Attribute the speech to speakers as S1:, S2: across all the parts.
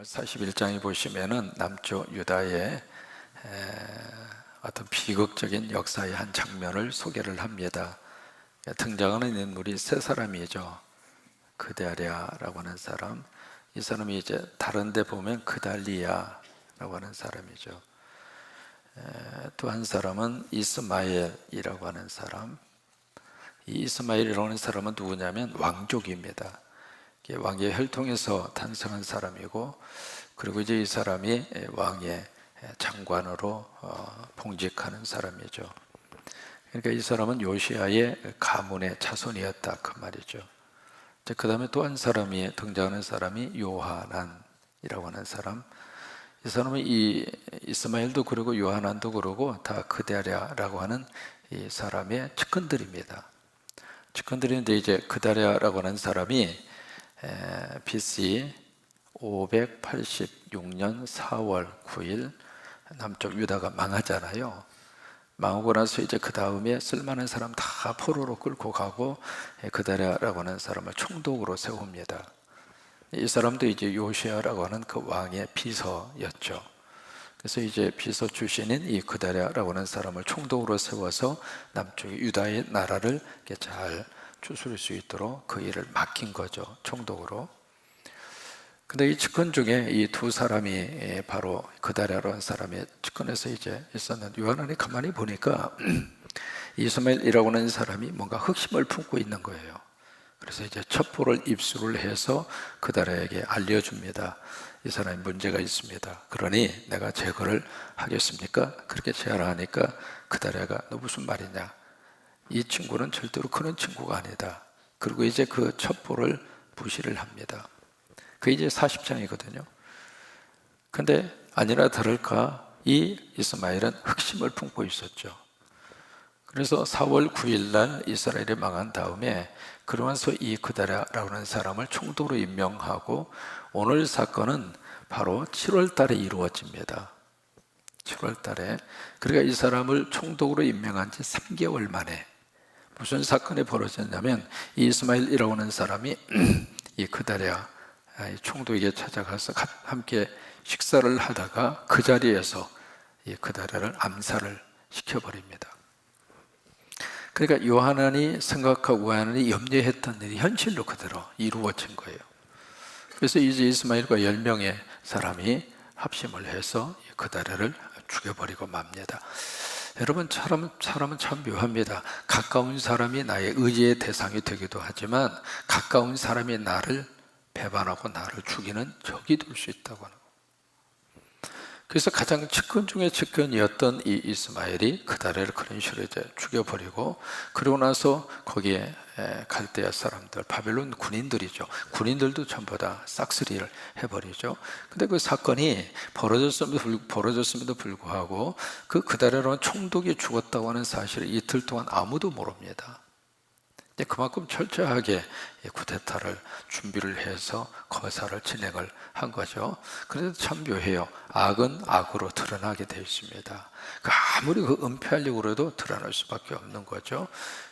S1: 41장에 보시면은 남쪽 유다의 어떤 비극적인 역사의 한 장면을 소개를 합니다. 등장하는 인물이 세 사람이죠. 그다랴라고 하는 사람, 이 사람이 이제 다른 데 보면 그달리야라고 하는 사람이죠. 또 한 사람은 이스마엘이라고 하는 사람. 이 이스마엘이라고 하는 사람은 누구냐면 왕족입니다. 왕의 혈통에서 탄생한 사람이고, 그리고 이제 이 사람이 왕의 장관으로 봉직하는 사람이죠. 그러니까 이 사람은 요시아의 가문의 자손이었다 그 말이죠. 그 다음에 또 한 사람이 등장하는 사람이 요하난이라고 하는 사람. 이 사람은 이 이스마엘도 그러고 요하난도 그러고 다 그다랴라고 하는 이 사람의 측근들입니다. 측근들인데 이제 그다랴라고 하는 사람이 BC 586년 4월 9일 남쪽 유다가 망하잖아요. 망하고 나서 이제 그 다음에 쓸만한 사람 다 포로로 끌고 가고 그다랴라고 하는 사람을 총독으로 세웁니다. 이 사람도 이제 요시아라고 하는 그 왕의 비서였죠. 그래서 이제 비서 출신인 이 그다랴라고 하는 사람을 총독으로 세워서 남쪽 유다의 나라를 잘 추스릴 수 있도록 그 일을 맡긴 거죠, 총독으로. 근데 이 측근 중에 이 두 사람이 바로 그다랴라는 사람의 측근에서 이제 있었는데, 요한이 가만히 보니까 이스마엘이라고 하는 사람이 뭔가 흑심을 품고 있는 거예요. 그래서 이제 첩보를 입수를 해서 그다랴에게 알려줍니다. 이 사람이 문제가 있습니다. 그러니 내가 제거를 하겠습니까? 그렇게 제안하니까 그다랴가 너 무슨 말이냐? 이 친구는 절대로 그런 친구가 아니다. 그리고 이제 그 첩보를 부시를 합니다. 그게 이제 40장이거든요. 근데 아니나 다를까 이 이스마엘은 흑심을 품고 있었죠. 그래서 4월 9일 날 이스라엘이 망한 다음에 그러면서 이 그다랴라고 하는 사람을 총독으로 임명하고, 오늘 사건은 바로 7월 달에 이루어집니다. 7월 달에. 그러니까 이 사람을 총독으로 임명한 지 3개월 만에 무슨 사건이 벌어졌냐면, 이 이스마엘이라고 하는 사람이 이 그다랴 총독에게 찾아가서 함께 식사를 하다가 그 자리에서 이 그다랴를 암살을 시켜버립니다. 그러니까 요하난이 생각하고 요하난이 염려했던 일이 현실로 그대로 이루어진 거예요. 그래서 이제 이스마엘과 10명의 사람이 합심을 해서 그다랴를 죽여버리고 맙니다. 여러분, 사람은 참 묘합니다. 가까운 사람이 나의 의지의 대상이 되기도 하지만 가까운 사람이 나를 배반하고 나를 죽이는 적이 될 수 있다고 하는 거예요. 그래서 가장 측근 중에 측근이었던 이 이스마엘이 그다랴를 그런 식으로 이제 죽여버리고, 그러고 나서 거기에 갈대아 사람들, 바벨론 군인들이죠. 군인들도 전부 다 싹쓸이를 해버리죠. 근데 그 사건이 벌어졌음에도 불구하고 그 그다랴라는 총독이 죽었다고 하는 사실을 이틀 동안 아무도 모릅니다. 그만큼 철저하게 쿠데타를 준비를 해서 거사를 진행을 한 거죠. 그래도 참 묘해요. 악은 악으로 드러나게 되어 있습니다. 아무리 은폐하려고 해도 드러날 수밖에 없는 거죠.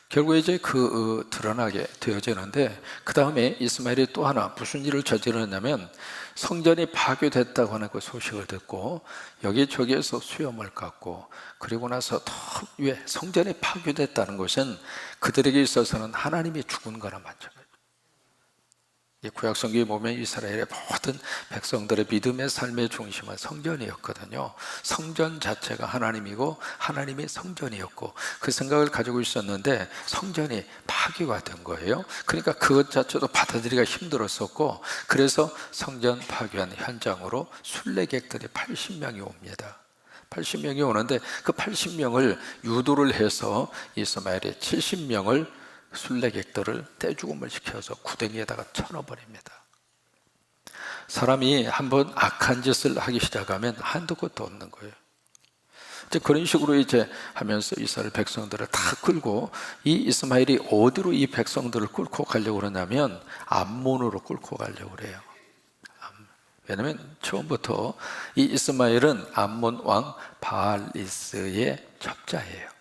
S1: 결국 이제 드러나게 되어지는데, 그 다음에 이스마엘이 또 하나 무슨 일을 저지르냐면, 성전이 파괴됐다고 하는 그 소식을 듣고 여기저기에서 수염을 깎고, 그리고 나서 더 위에 성전이 파괴됐다는 것은 그들에게 있어서는 하나님이 죽은 거나 마찬가지예요. 구약 성경에 보면 이스라엘의 모든 백성들의 믿음의 삶의 중심은 성전이었거든요. 성전 자체가 하나님이고 하나님이 성전이었고, 그 생각을 가지고 있었는데 성전이 파괴가 된 거예요. 그러니까 그것 자체도 받아들이기가 힘들었었고, 그래서 성전 파괴한 현장으로 순례객들이 80명이 옵니다. 80명이 오는데 그 80명을 유도를 해서 이스마엘이 70명을 순례객들을 떼죽음을 시켜서 구덩이에다가 쳐넣어버립니다. 사람이 한번 악한 짓을 하기 시작하면 한도 끝도 없는 거예요. 이제 그런 식으로 이제 하면서 이스라엘 백성들을 다 끌고, 이 이스마엘이 어디로 이 백성들을 끌고 가려고 그러냐면 암몬으로 끌고 가려고 그래요. 왜냐하면 처음부터 이 이스마엘은 암몬 왕 바알리스의 첩자예요.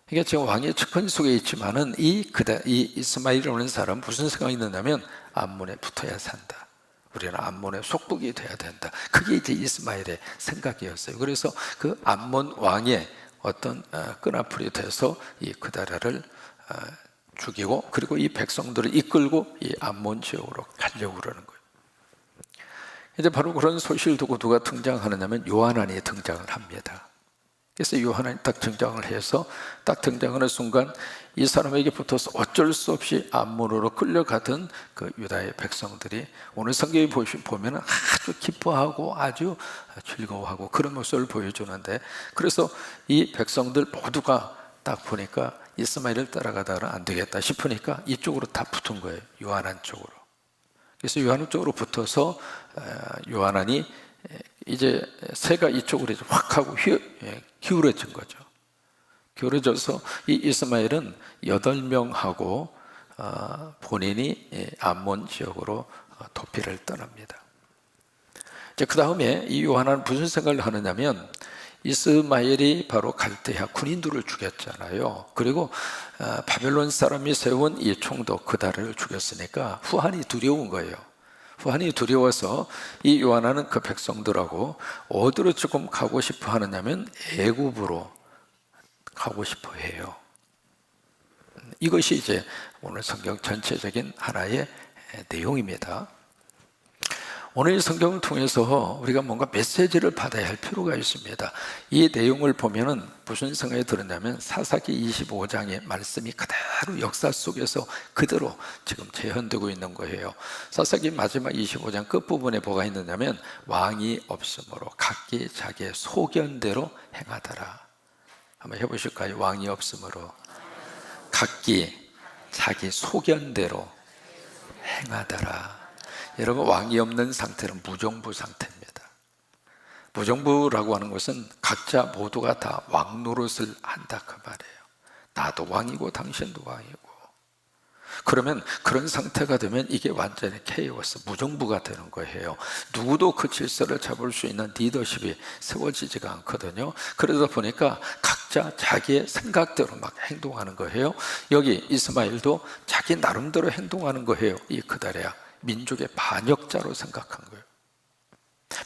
S1: 그러니까 지금 왕의 측근 속에 있지만은 이 이스마엘이라는 사람 무슨 생각이 있느냐면 암몬에 붙어야 산다. 우리는 암몬의 속국이 돼야 된다. 그게 이제 이스마엘의 생각이었어요. 그래서 그 암몬 왕의 어떤 끈앞풀이 돼서 이 그다랴를 죽이고, 그리고 이 백성들을 이끌고 이 암몬 지역으로 가려고 그러는 거예요. 이제 바로 그런 소식을 두고 누가 등장하느냐면 요하난이 등장을 합니다. 그래서 요하난이 딱 등장을 해서, 딱 등장하는 순간 이 사람에게 붙어서 어쩔 수 없이 암몬으로 끌려가던 그 유다의 백성들이 오늘 성경에 보면 아주 기뻐하고 아주 즐거워하고 그런 모습을 보여주는데, 그래서 이 백성들 모두가 딱 보니까 이스마엘을 따라가다가 안 되겠다 싶으니까 이쪽으로 다 붙은 거예요. 요하난 쪽으로. 그래서 요하난 쪽으로 붙어서 요하난이 이제 새가 이쪽으로 이제 확 하고 기울어진 거죠. 기울어져서 이 이스마엘은 8명하고 본인이 암몬 지역으로 도피를 떠납니다. 이제 그 다음에 이 요하나는 무슨 생각을 하느냐면, 이스마엘이 바로 갈대아 군인들을 죽였잖아요. 그리고 바벨론 사람이 세운 이 총독 그다랴를 죽였으니까 후한이 두려운 거예요. 후한이 두려워서 이 요하나는 그 백성들하고 어디로 조금 가고 싶어 하느냐면 애굽으로 가고 싶어 해요. 이것이 이제 오늘 성경 전체적인 하나의 내용입니다. 오늘 이 성경을 통해서 우리가 뭔가 메시지를 받아야 할 필요가 있습니다. 이 내용을 보면은 무슨 생각이 들었냐면, 사사기 25장의 말씀이 그대로 역사 속에서 그대로 지금 재현되고 있는 거예요. 사사기 마지막 25장 끝부분에 뭐가 있느냐면, 왕이 없으므로 각기 자기의 소견대로 행하더라. 한번 해보실까요? 왕이 없으므로 각기 자기 소견대로 행하더라. 여러분, 왕이 없는 상태는 무정부 상태입니다. 무정부라고 하는 것은 각자 모두가 다 왕 노릇을 한다 그 말이에요. 나도 왕이고 당신도 왕이고. 그러면 그런 상태가 되면 이게 완전히 케이오스, 무정부가 되는 거예요. 누구도 그 질서를 잡을 수 있는 리더십이 세워지지가 않거든요. 그러다 보니까 각자 자기의 생각대로 막 행동하는 거예요. 여기 이스마엘도 자기 나름대로 행동하는 거예요. 이 그다랴 민족의 반역자로 생각한 거예요.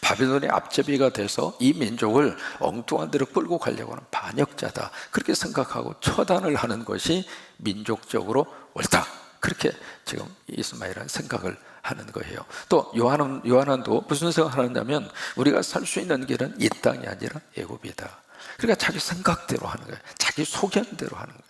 S1: 바빌론의 앞제비가 돼서 이 민족을 엉뚱한 데로 끌고 가려고 하는 반역자다, 그렇게 생각하고 처단을 하는 것이 민족적으로 옳다, 그렇게 지금 이스마엘은 생각을 하는 거예요. 또 요하난도 무슨 생각을 하느냐면, 우리가 살 수 있는 길은 이 땅이 아니라 애굽이다. 그러니까 자기 생각대로 하는 거예요. 자기 소견대로 하는 거예요.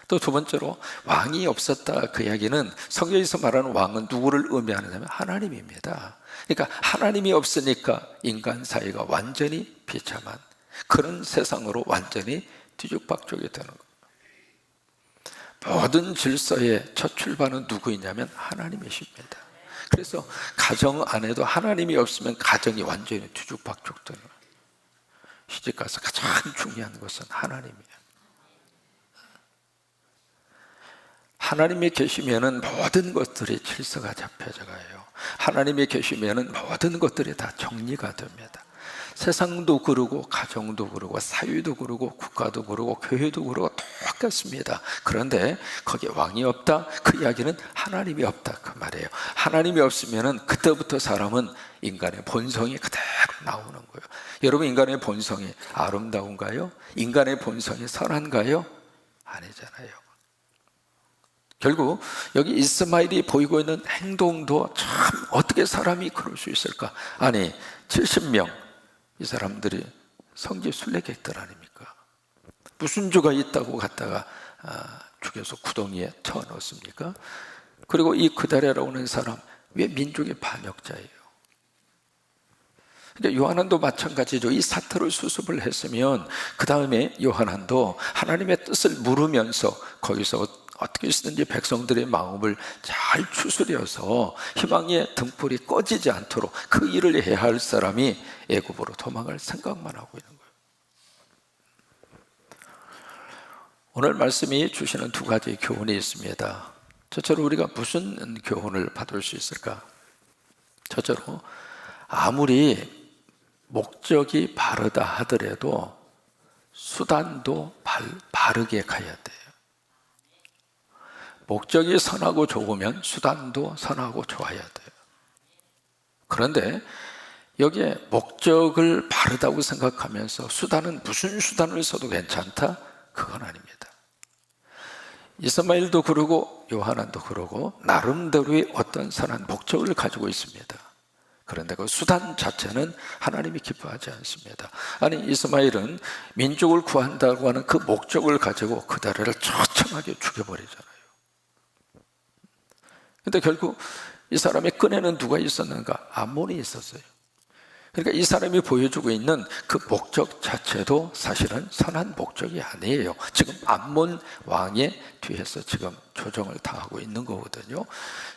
S1: 또 두 번째로, 왕이 없었다 그 이야기는, 성경에서 말하는 왕은 누구를 의미하느냐면 하나님입니다. 그러니까 하나님이 없으니까 인간 사이가 완전히 비참한 그런 세상으로 완전히 뒤죽박죽이 되는 거예요. 모든 질서의 첫 출발은 누구이냐면 하나님이십니다. 그래서 가정 안에도 하나님이 없으면 가정이 완전히 뒤죽박죽 되는 거예요. 시집가서 가장 중요한 것은 하나님이에요. 하나님이 계시면은 모든 것들이 질서가 잡혀져 가요. 하나님이 계시면은 모든 것들이 다 정리가 됩니다. 세상도 그러고 가정도 그러고 사회도 그러고 국가도 그러고 교회도 그러고 똑같습니다. 그런데 거기에 왕이 없다 그 이야기는 하나님이 없다 그 말이에요. 하나님이 없으면은 그때부터 사람은 인간의 본성이 그대로 나오는 거예요. 여러분, 인간의 본성이 아름다운가요? 인간의 본성이 선한가요? 아니잖아요. 결국 여기 이스마엘이 보이고 있는 행동도 참, 어떻게 사람이 그럴 수 있을까? 아니, 70명 이 사람들이 성지 순례객들 아닙니까? 무슨 죄가 있다고 갖다가 죽여서 구덩이에 쳐넣습니까? 그리고 이 그다랴라고 하는 사람, 왜 민족의 반역자예요? 그러니까 요하난도 마찬가지죠. 이 사태를 수습을 했으면 그 다음에 요하난도 하나님의 뜻을 물으면서 거기서 어떻게 쓰든지 백성들의 마음을 잘 추스려서 희망의 등불이 꺼지지 않도록 그 일을 해야 할 사람이 애굽으로 도망갈 생각만 하고 있는 거예요. 오늘 말씀이 주시는 두 가지 교훈이 있습니다. 첫째로, 우리가 무슨 교훈을 받을 수 있을까? 첫째로, 아무리 목적이 바르다 하더라도 수단도 바르게 가야 돼요. 목적이 선하고 좋으면 수단도 선하고 좋아야 돼요. 그런데 여기에 목적을 바르다고 생각하면서 수단은 무슨 수단을 써도 괜찮다? 그건 아닙니다. 이스마엘도 그러고 요하난도 그러고 나름대로의 어떤 선한 목적을 가지고 있습니다. 그런데 그 수단 자체는 하나님이 기뻐하지 않습니다. 아니, 이스마엘은 민족을 구한다고 하는 그 목적을 가지고 그들을 처참하게 죽여버리잖아요. 근데 결국 이 사람의 끈에는 누가 있었는가? 암몬이 있었어요. 그러니까 이 사람이 보여주고 있는 그 목적 자체도 사실은 선한 목적이 아니에요. 지금 암몬 왕의 뒤에서 지금 조정을 다 하고 있는 거거든요.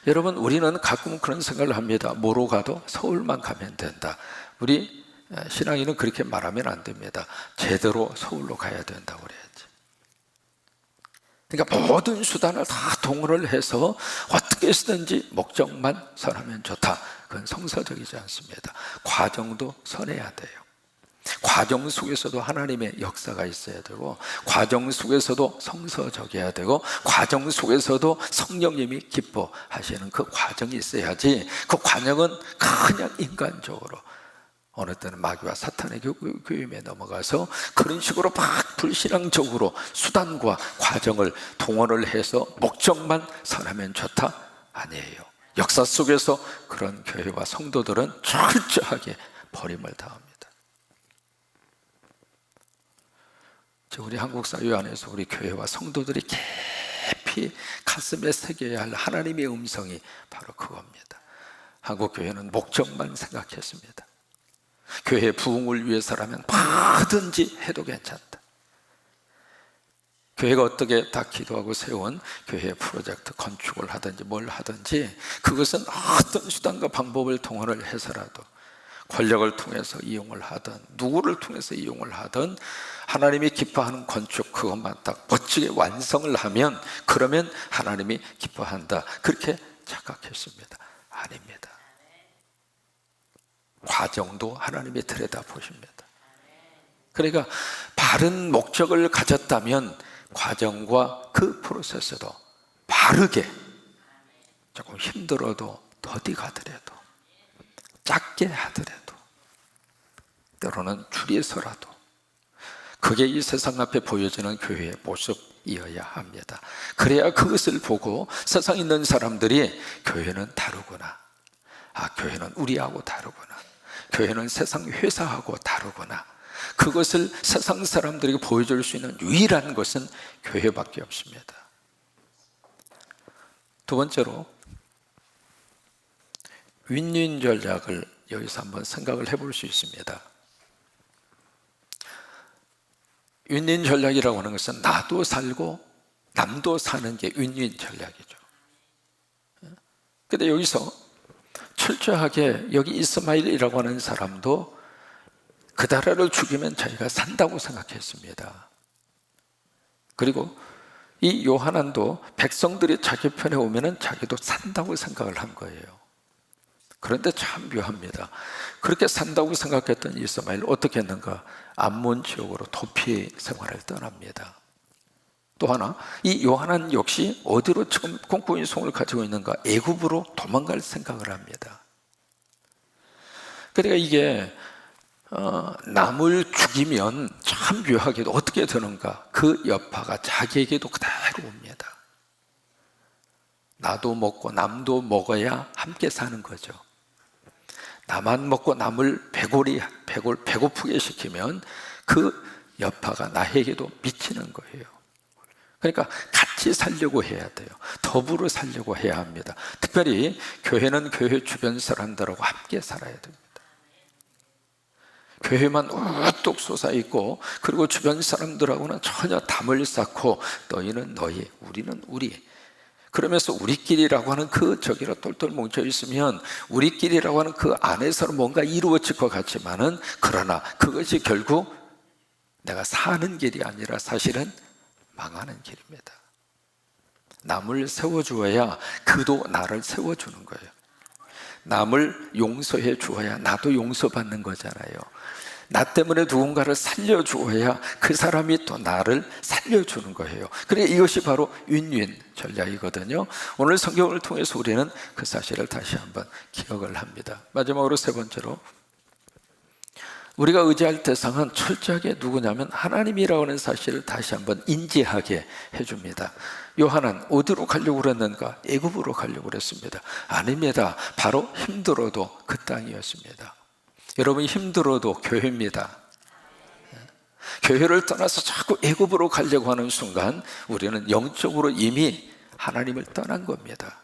S1: 여러분, 우리는 가끔 그런 생각을 합니다. 뭐로 가도 서울만 가면 된다. 우리 신앙인은 그렇게 말하면 안 됩니다. 제대로 서울로 가야 된다고 그래야지. 그러니까 모든 수단을 다 동원을 해서 어떻게 쓰든지 목적만 선하면 좋다. 그건 성서적이지 않습니다. 과정도 선해야 돼요. 과정 속에서도 하나님의 역사가 있어야 되고, 과정 속에서도 성서적이어야 되고, 과정 속에서도 성령님이 기뻐하시는 그 과정이 있어야지. 그 과정은 그냥 인간적으로 어느 때는 마귀와 사탄의 교임에 넘어가서 그런 식으로 막 불신앙적으로 수단과 과정을 동원을 해서 목적만 선하면 좋다? 아니에요. 역사 속에서 그런 교회와 성도들은 철저하게 버림을 당합니다. 우리 한국 사회 안에서 우리 교회와 성도들이 깊이 가슴에 새겨야 할 하나님의 음성이 바로 그겁니다. 한국 교회는 목적만 생각했습니다. 교회 부흥을 위해서라면 뭐든지 해도 괜찮다. 교회가 어떻게 다 기도하고 세운 교회 프로젝트 건축을 하든지 뭘 하든지 그것은 어떤 수단과 방법을 동원을 해서라도 권력을 통해서 이용을 하든 누구를 통해서 이용을 하든 하나님이 기뻐하는 건축 그것만 딱 멋지게 완성을 하면 그러면 하나님이 기뻐한다. 그렇게 착각했습니다. 아닙니다. 과정도 하나님이 들여다보십니다. 그러니까 바른 목적을 가졌다면 과정과 그 프로세스도 바르게, 조금 힘들어도 더디 가더라도 작게 하더라도 때로는 줄여서라도 그게 이 세상 앞에 보여지는 교회의 모습이어야 합니다. 그래야 그것을 보고 세상에 있는 사람들이 교회는 다르구나, 교회는 우리하고 다르구나, 교회는 세상 회사하고 다르구나, 그것을 세상 사람들에게 보여줄 수 있는 유일한 것은 교회밖에 없습니다. 두 번째로 윈윈 전략을 여기서 한번 생각을 해볼 수 있습니다. 윈윈 전략이라고 하는 것은 나도 살고 남도 사는 게 윈윈 전략이죠. 그런데 여기서 철저하게 여기 이스마엘이라고 하는 사람도 그다라를 죽이면 자기가 산다고 생각했습니다. 그리고 이 요하난도 백성들이 자기 편에 오면 자기도 산다고 생각을 한 거예요. 그런데 참 묘합니다. 그렇게 산다고 생각했던 이스마엘 어떻게 했는가? 암몬 지역으로 도피 생활을 떠납니다. 또 하나, 이 요하난 역시 어디로 지금 공포인송을 가지고 있는가? 애굽으로 도망갈 생각을 합니다. 그러니까 이게 남을 죽이면 참 묘하게도 어떻게 되는가? 그 여파가 자기에게도 그대로 옵니다. 나도 먹고 남도 먹어야 함께 사는 거죠. 나만 먹고 남을 배고프게 시키면 그 여파가 나에게도 미치는 거예요. 그러니까 같이 살려고 해야 돼요. 더불어 살려고 해야 합니다. 특별히 교회는 교회 주변 사람들하고 함께 살아야 됩니다. 교회만 우뚝 솟아있고 그리고 주변 사람들하고는 전혀 담을 쌓고 너희는 너희, 우리는 우리, 그러면서 우리끼리라고 하는 그 저기로 똘똘 뭉쳐 있으면 우리끼리라고 하는 그 안에서는 뭔가 이루어질 것 같지만은 그러나 그것이 결국 내가 사는 길이 아니라 사실은 망하는 길입니다. 남을 세워주어야 그도 나를 세워주는 거예요. 남을 용서해 주어야 나도 용서받는 거잖아요. 나 때문에 누군가를 살려주어야 그 사람이 또 나를 살려주는 거예요. 그래, 이것이 바로 윈윈 전략이거든요. 오늘 성경을 통해서 우리는 그 사실을 다시 한번 기억을 합니다. 마지막으로 세 번째로, 우리가 의지할 대상은 철저하게 누구냐면 하나님이라고 하는 사실을 다시 한번 인지하게 해줍니다. 요한은 어디로 가려고 그랬는가? 애굽으로 가려고 그랬습니다. 아닙니다. 바로 힘들어도 그 땅이었습니다. 여러분, 힘들어도 교회입니다. 교회를 떠나서 자꾸 애굽으로 가려고 하는 순간 우리는 영적으로 이미 하나님을 떠난 겁니다.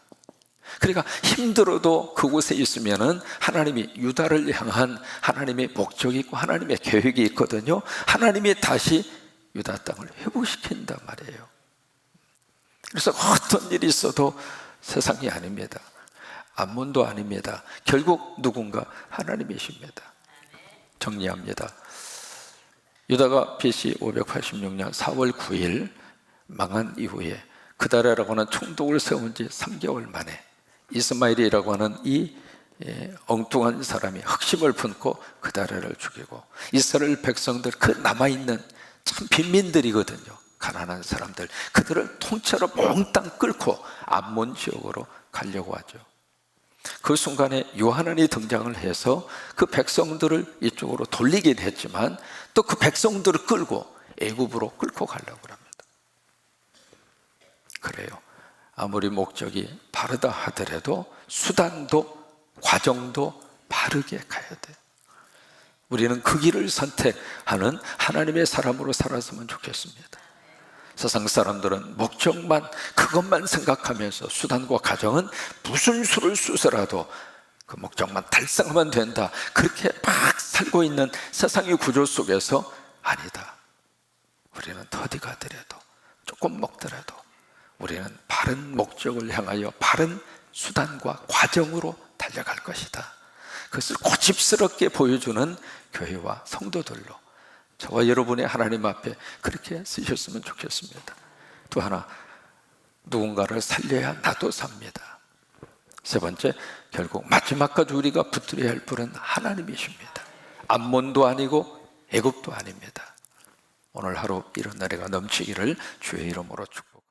S1: 그러니까 힘들어도 그곳에 있으면은 하나님이 유다를 향한 하나님의 목적이 있고 하나님의 계획이 있거든요. 하나님이 다시 유다 땅을 회복시킨단 말이에요. 그래서 어떤 일이 있어도 세상이 아닙니다. 암몬도 아닙니다. 결국 누군가 하나님이십니다. 정리합니다. 유다가 BC 586년 4월 9일 망한 이후에 그다라라고 하는 총독을 세운 지 3개월 만에 이스마엘이라고 하는 이 엉뚱한 사람이 흑심을 품고 그다라를 죽이고, 이스라엘 백성들, 그 남아있는 참 빈민들이거든요. 가난한 사람들, 그들을 통째로 몽땅 끌고 암몬 지역으로 가려고 하죠. 그 순간에 요하난이 등장을 해서 그 백성들을 이쪽으로 돌리긴 했지만 또 그 백성들을 끌고 애굽으로 끌고 가려고 합니다. 그래요. 아무리 목적이 바르다 하더라도 수단도 과정도 바르게 가야 돼요. 우리는 그 길을 선택하는 하나님의 사람으로 살았으면 좋겠습니다. 세상 사람들은 목적만, 그것만 생각하면서 수단과 과정은 무슨 수를 쓰서라도 그 목적만 달성하면 된다, 그렇게 막 살고 있는 세상의 구조 속에서 아니다. 우리는 어디 가더라도, 조금 먹더라도 우리는 바른 목적을 향하여 바른 수단과 과정으로 달려갈 것이다. 그것을 고집스럽게 보여주는 교회와 성도들로 저와 여러분의 하나님 앞에 그렇게 쓰셨으면 좋겠습니다. 또 하나, 누군가를 살려야 나도 삽니다. 세 번째, 결국 마지막까지 우리가 붙들어야 할 분은 하나님이십니다. 암몬도 아니고 애굽도 아닙니다. 오늘 하루 이런 날에가 넘치기를 주의 이름으로 축복합니다.